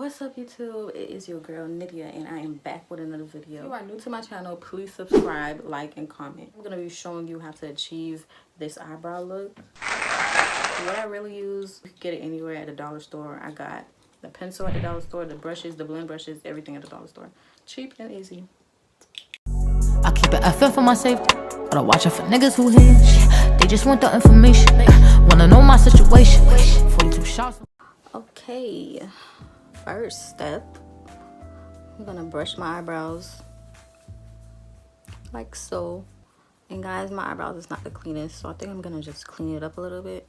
What's up, YouTube? It is your girl Nydia, and I am back with another video. If you are new to my channel, please subscribe, like, and comment. I'm gonna be showing you how to achieve this eyebrow look. What I really use, you can get it anywhere at the dollar store. I got the pencil at the dollar store, the brushes, the blend brushes, everything at the dollar store. Cheap and easy. I keep it FN for my safety, but I watch out for niggas who hate. They just want the information, wanna know my situation. 42 shots. Okay, first step, I'm gonna brush my eyebrows like so. And guys, my eyebrows is not the cleanest, so I think I'm gonna just clean it up a little bit.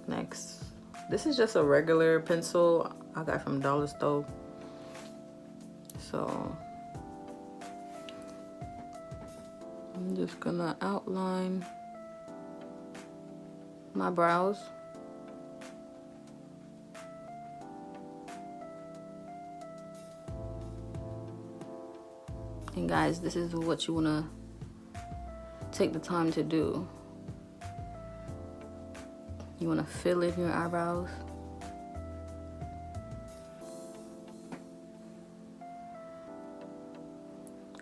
Next, this is just a regular pencil I got from dollar store. So I'm just gonna outline my brows. And guys, this is what you wanna take the time to do. You want to fill in your eyebrows.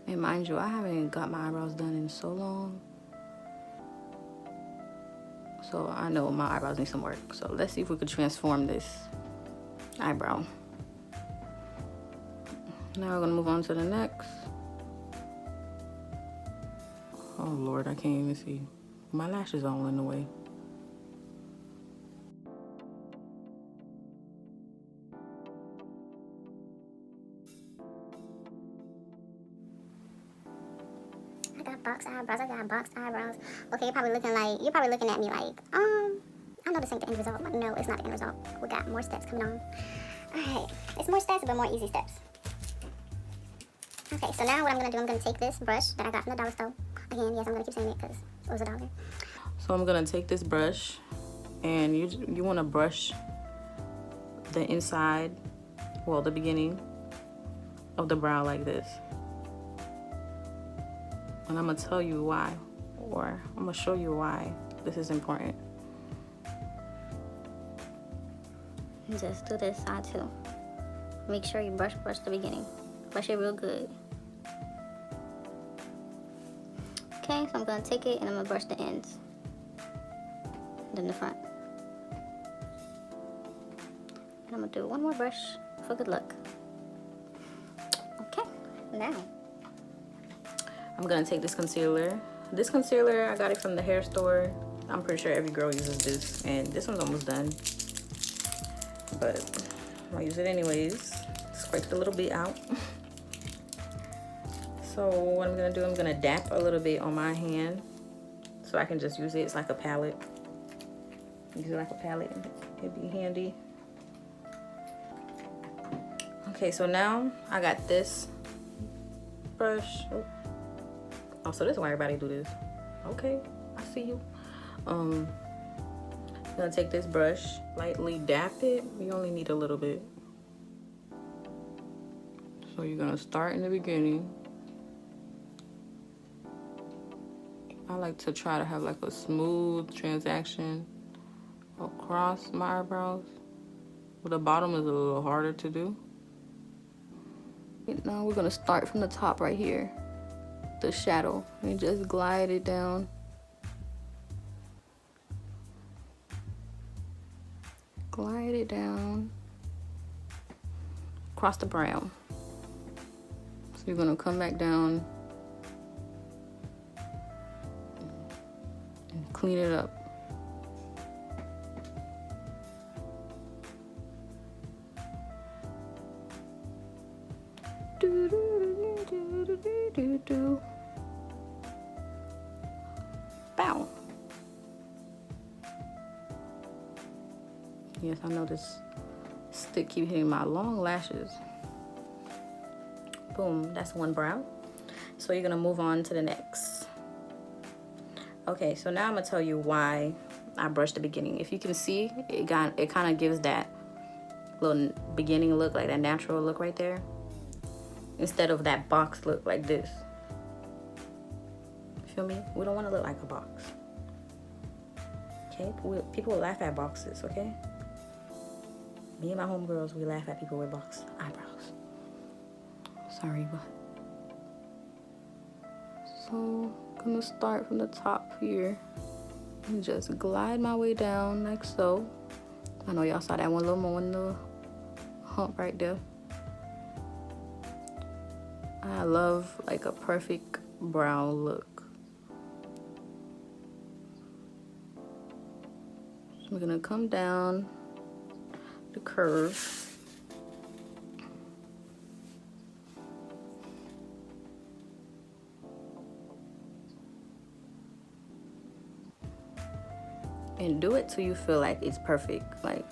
And mind you, I haven't got my eyebrows done in so long. So I know my eyebrows need some work. So let's see if we could transform this eyebrow. Now we're going to move on to the next. Oh Lord, I can't even see. My lashes all in the way. I got box eyebrows. I got boxed eyebrows. Okay, you're probably looking at me like, I know this ain't the end result. But no, it's not the end result. We got more steps coming on. Alright. It's more steps, but more easy steps. Okay, so now what I'm gonna do, I'm gonna take this brush that I got from the dollar store. Again, yes, I'm gonna keep saying it because it was $1. So I'm gonna take this brush, and you wanna brush the inside, well, the beginning of the brow like this. And I'm gonna tell you why, or I'm gonna show you why this is important. Just do this side too. Make sure you brush the beginning. Brush it real good. Okay, so I'm gonna take it and I'm gonna brush the ends. Then the front. And I'm gonna do one more brush for good luck. Okay, now I'm gonna take this concealer. This concealer, I got it from the hair store. I'm pretty sure every girl uses this, and this one's almost done. But I'll use it anyways. Scrape the little bit out. So what I'm gonna do, I'm gonna dap a little bit on my hand so I can just use it. It's like a palette. Use it like a palette, it'd be handy. Okay, so now I got this brush. Oh, so this is why everybody do this. Okay, I see you. I'm gonna take this brush, lightly dap it. You only need a little bit. So you're gonna start in the beginning. I like to try to have like a smooth transaction across my eyebrows. But the bottom is a little harder to do. Now we're gonna start from the top right here, the shadow, and just glide it down. Glide it down across the brow. So you're gonna come back down and clean it up. Bow. Yes, I know this stick keep hitting my long lashes. Boom, that's one brow. So you're gonna move on to the next. Okay, so now I'm gonna tell you why I brushed the beginning. If you can see, it kind of gives that little beginning look, like that natural look right there, instead of that box look like this. Feel me? We don't want to look like a box. Okay, people laugh at boxes. Okay, me and my homegirls, we laugh at people with box eyebrows. Sorry, but so I'm gonna start from the top here and just glide my way down like so. I know y'all saw that one little hump right there. I love like a perfect brow look. So I'm gonna come down the curve. And do it till you feel like it's perfect. Like,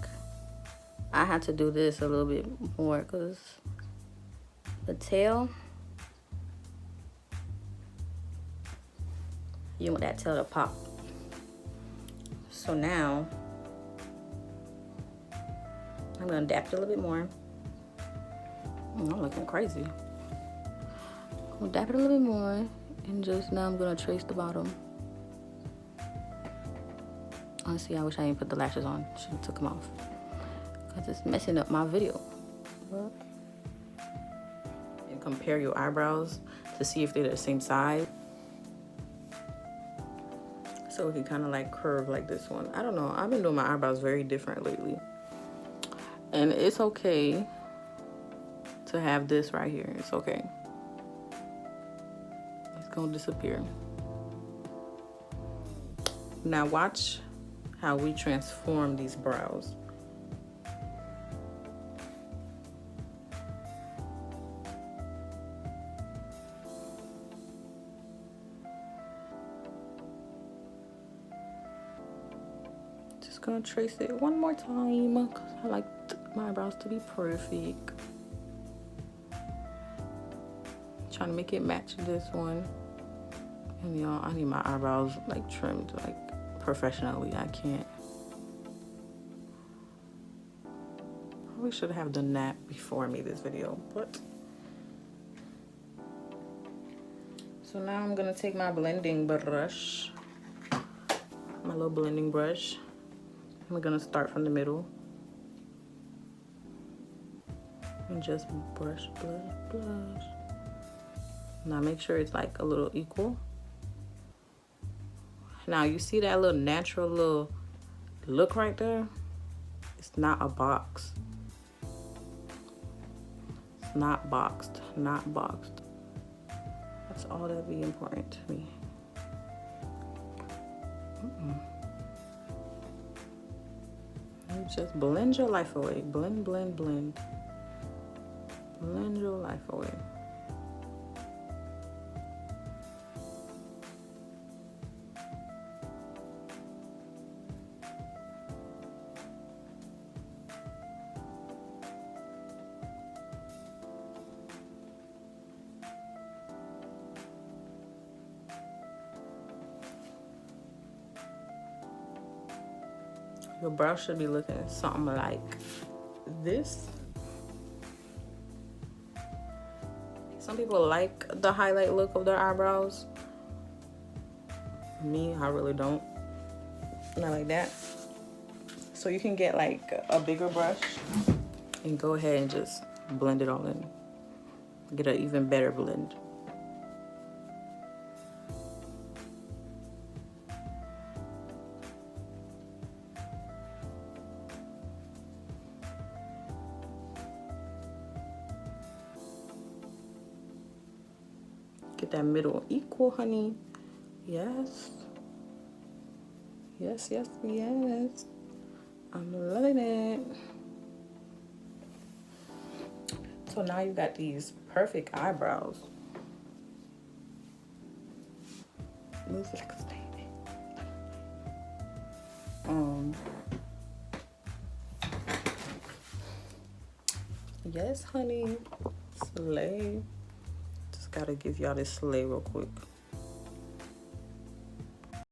I had to do this a little bit more because the tail, you want that tail to pop. So now, I'm gonna dap it a little bit more. I'm looking crazy. I'm gonna dap it a little bit more, and just now I'm gonna trace the bottom. Honestly, I wish I didn't put the lashes on. Should have took them off, because it's messing up my video. And compare your eyebrows to see if they're the same size. So we can kind of like curve like this one. I don't know. I've been doing my eyebrows very different lately. And it's okay to have this right here. It's okay. It's gonna disappear. Now watch how we transform these brows. Just gonna trace it one more time because I like my eyebrows to be perfect. Trying to make it match this one. And y'all, I need my eyebrows like trimmed like professionally. I can't. Probably should have done that before I made this video, but. So now I'm gonna take my blending brush, my little blending brush. I'm gonna start from the middle and just brush, brush, brush. Now make sure it's like a little equal. Now you see that little natural little look right there? It's not a box. It's not boxed, not boxed. That's all that be important to me. You just blend your life away. Blend, blend, blend. Blend your life away. Your brow should be looking something like this. Some people like the highlight look of their eyebrows. Me, I really don't. Not like that. So you can get like a bigger brush and go ahead and just blend it all in. Get an even better blend. Get that middle equal, honey. Yes. Yes, yes, yes. I'm loving it. So now you got these perfect eyebrows. Move like a snake. Yes, honey. Slay. Just gotta give y'all this slay real quick.